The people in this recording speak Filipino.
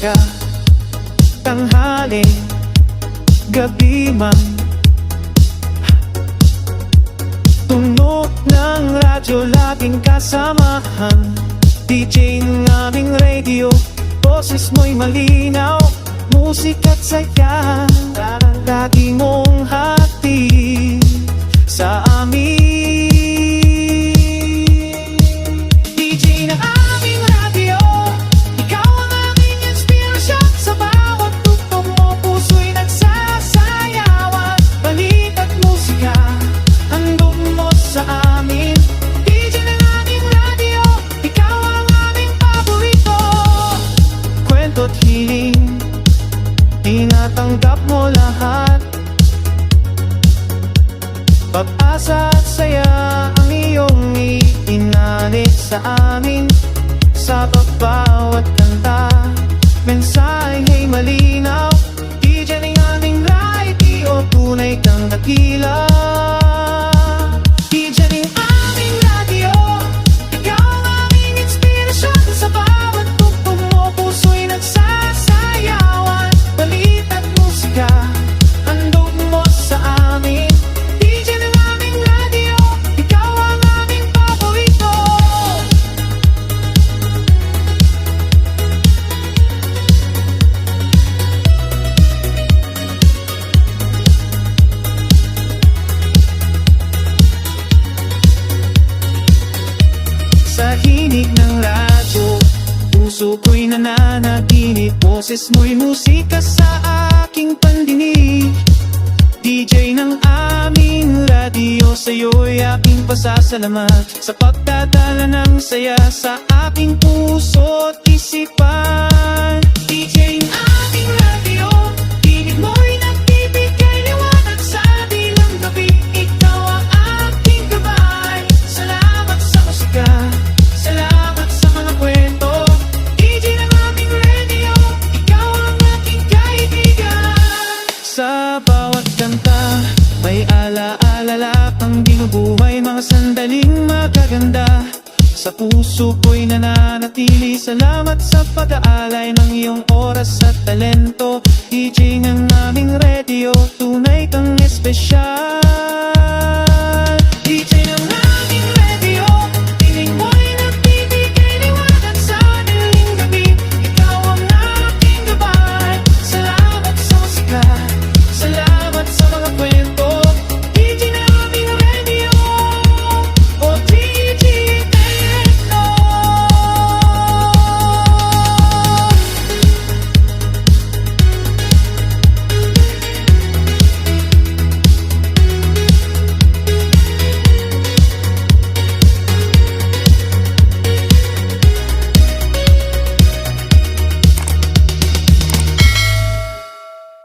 umaga, tanghali, gabi man. Tunog ng radyo laging kasamahan, DJ ng aming radio, boses mo'y malinaw, musika't saya, lagi mong hatid sa amin. DJ ng aming radio, ikaw ang aming inspirasyon. Sa bawat tugtog mo, puso'y nagsasayawan. Balita't musika, handog mo sa amin. DJ ng aming radio, ikaw ang aming paborito. Kwento't hiling, tinatanggap mo lahat. Pag-asa at saya ang iyong iinalit sa amin. Sa bawat kanta, mensaheng malinaw. DJ ng aming radio, tunay kang dakila. DJ ng aming radio, ikaw ang aming inspirasyon. Sa bawat tugtog mo, puso'y nagsasayawan. Balita't musika, handog mo sa amin. DJ ng aming radio, ikaw ang aming paborito. Sa hinig ng radyo, puso ko'y nananaginip. Boses mo'y musika sa aking pandinig. DJ ng aming radio, sa'yo'y aking pasasalamat sa pagdadala ng saya sa aking puso't isipan. DJ ng aming radio, tinig mo'y nagbibigay liwanag sa dilang gabi. Ikaw ang aking gabay. Salamat sa musika, salamat sa mga kwento. DJ ng aming radio, ikaw ang aking kaibigan. Sa bawat kanta, may alaala kang binubuhay, mga sandaling magaganda. Sa puso ko'y nananatili, salamat sa pag-aalay ng iyong oras at talento. DJ ng aming radio, tunay kang espesyal.